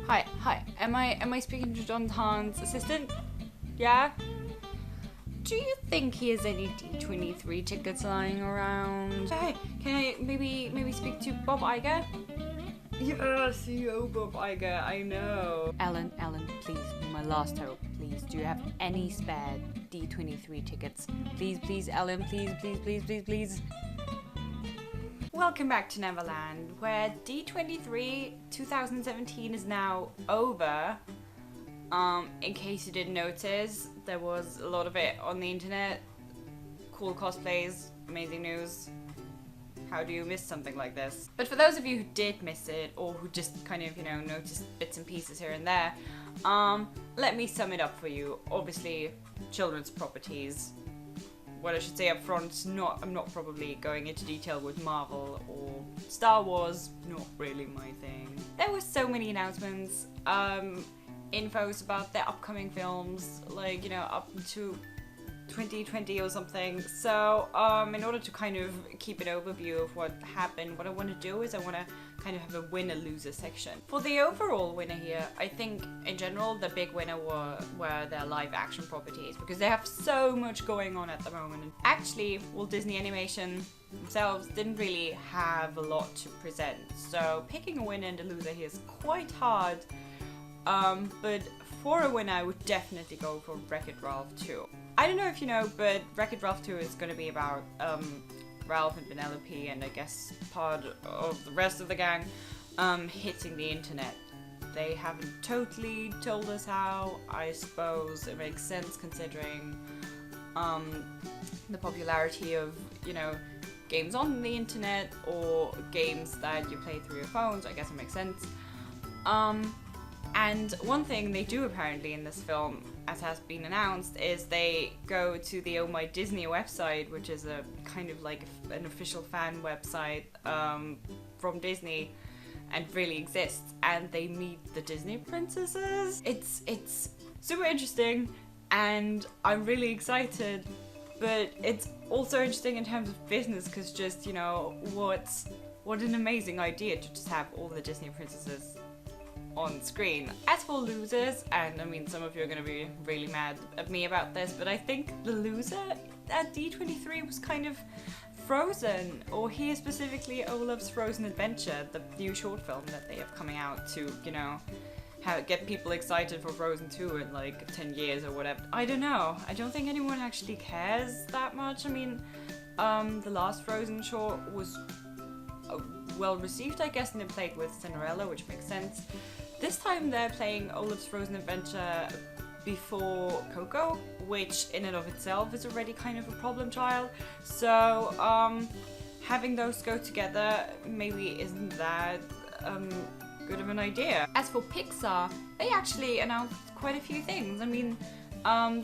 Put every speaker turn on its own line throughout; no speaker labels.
Hi. Am I speaking to John Hahn's assistant? Yeah? Do you think he has any D23 tickets lying around? Hey, can I maybe speak to Bob Iger? Yeah, CEO Bob Iger, I know. Ellen, please, you're my last hope. Please, do you have any spare D23 tickets? Please, Ellen, please. Welcome back to Neverland, where D23 2017 is now over. In case you didn't notice, there was a lot of it on the internet. Cool cosplays, amazing news. How do you miss something like this? But for those of you who did miss it, or who just kind of, noticed bits and pieces here and there, let me sum it up for you. Obviously, children's properties. What I should say up front, I'm not probably going into detail with Marvel or Star Wars, not really my thing. There were so many announcements, infos about their upcoming films, like, up to 2020 or something. So, in order to kind of keep an overview of what happened, what I want to do is I want to kind of have a winner-loser section. For the overall winner here, I think in general the big winner were their live-action properties, because they have so much going on at the moment. And actually, Walt Disney Animation themselves didn't really have a lot to present, so picking a winner and a loser here is quite hard. But for a winner, I would definitely go for Wreck-It Ralph 2. I don't know if you know, but Wreck-It Ralph 2 is going to be about Ralph and Penelope, and I guess part of the rest of the gang, hitting the internet. They haven't totally told us how. I suppose it makes sense considering the popularity of, games on the internet or games that you play through your phones. I guess it makes sense. And one thing they do apparently in this film, as has been announced, is they go to the Oh My Disney website, which is a kind of like an official fan website from Disney and really exists, and they meet the Disney princesses. It's super interesting and I'm really excited, but it's also interesting in terms of business, because just, what an amazing idea to just have all the Disney princesses on screen. As for losers, and I mean some of you are going to be really mad at me about this, but I think the loser at D23 was kind of Frozen, or here specifically Olaf's Frozen Adventure, the new short film that they have coming out to, get people excited for Frozen 2 in like 10 years or whatever. I don't know. I don't think anyone actually cares that much. I mean, the last Frozen short was well received, I guess, and they played with Cinderella, which makes sense. This time they're playing Olaf's Frozen Adventure before Coco, which in and of itself is already kind of a problem child. So having those go together maybe isn't that good of an idea. As for Pixar, they actually announced quite a few things. I mean,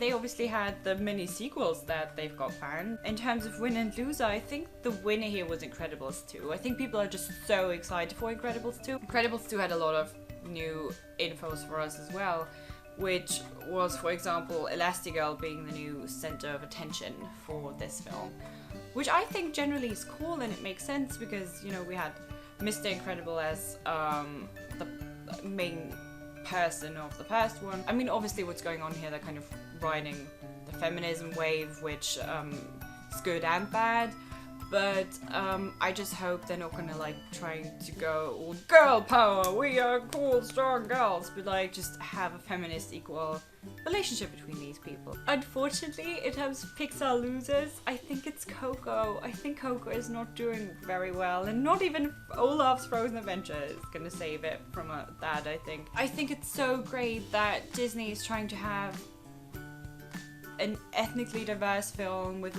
they obviously had the mini sequels that they've got planned. In terms of winner and loser, I think the winner here was Incredibles 2. I think people are just so excited for Incredibles 2. Incredibles 2 had a lot of new infos for us as well, which was, for example, Elastigirl being the new center of attention for this film, which I think generally is cool, and it makes sense because, we had Mr. Incredible as the main person of the first one. I mean, obviously what's going on here, they're kind of riding the feminism wave, which is good and bad, but I just hope they're not gonna trying to go all girl power, we are cool, strong girls, but just have a feminist equal relationship between these people. Unfortunately, in terms of Pixar losers, I think it's Coco. I think Coco is not doing very well, and not even Olaf's Frozen Adventure is gonna save it from that, I think. I think it's so great that Disney is trying to have an ethnically diverse film with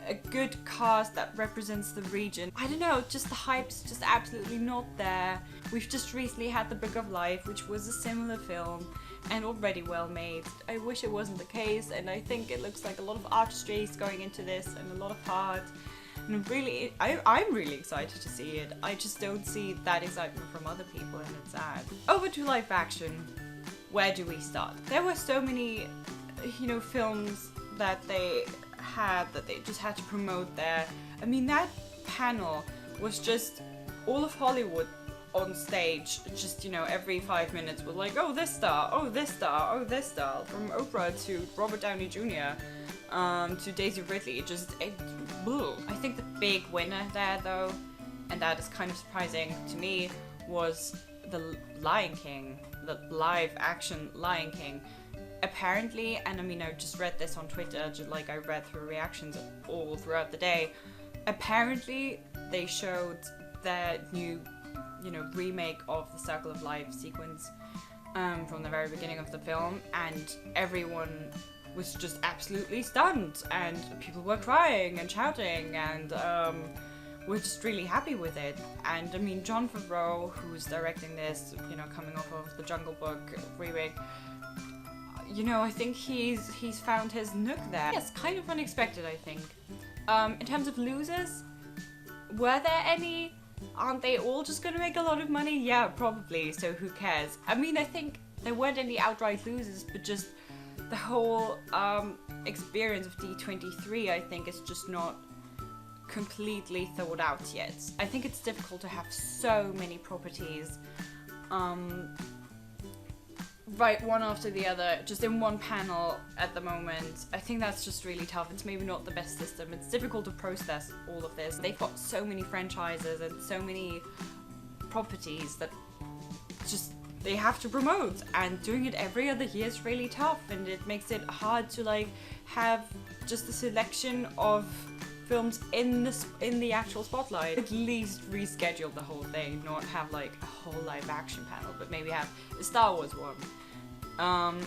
a good cast that represents the region. I don't know, just the hype's just absolutely not there. We've just recently had The Book of Life, which was a similar film and already well made. I wish it wasn't the case, and I think it looks like a lot of artistry is going into this and a lot of heart. And I'm really excited to see it. I just don't see that excitement from other people, and it's sad. Over to live action. Where do we start? There were so many, films that they just had to promote there. I mean, that panel was just all of Hollywood on stage, just, you know, every 5 minutes was like, oh, this star, oh, this star, oh, this star, from Oprah to Robert Downey Jr. To Daisy Ridley. I think the big winner there, though, and that is kind of surprising to me, was the Lion King, the live action Lion King. Apparently, and I mean, I just read this on Twitter, just like I read through reactions all throughout the day. Apparently, they showed their new, you know, remake of the Circle of Life sequence from the very beginning of the film, and everyone was just absolutely stunned, and people were crying and shouting, and we're just really happy with it. And I mean, Jon Favreau, who's directing this, you know, coming off of the Jungle Book remake, you know, I think he's found his nook there. Yes, kind of unexpected, I think. In terms of losers, were there any? Aren't they all just gonna make a lot of money? Yeah, probably, so who cares? I mean, I think there weren't any outright losers, but just the whole experience of D23, I think, is just not completely thought out yet. I think it's difficult to have so many properties right one after the other, just in one panel at the moment. I think that's just really tough. It's maybe not the best system. It's difficult to process all of this. They've got so many franchises and so many properties that just they have to promote, and doing it every other year is really tough, and it makes it hard to like have just a selection of films in the actual spotlight. At least reschedule the whole thing, not have like a whole live action panel, but maybe have a Star Wars one,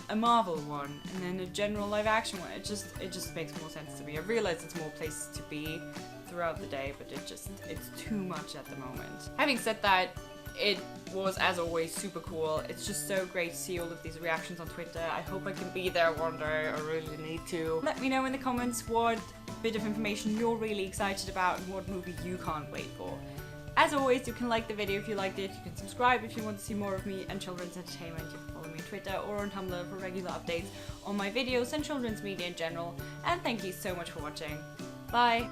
a Marvel one, and then a general live action one. It just makes more sense to me. I realize it's more places to be throughout the day, but it's too much at the moment. Having said that, it was, as always, super cool. It's just so great to see all of these reactions on Twitter. I hope I can be there one day. I really need to. Let me know in the comments what bit of information you're really excited about and what movie you can't wait for. As always, you can like the video if you liked it, you can subscribe if you want to see more of me and children's entertainment, you can follow me on Twitter or on Tumblr for regular updates on my videos and children's media in general, and thank you so much for watching. Bye!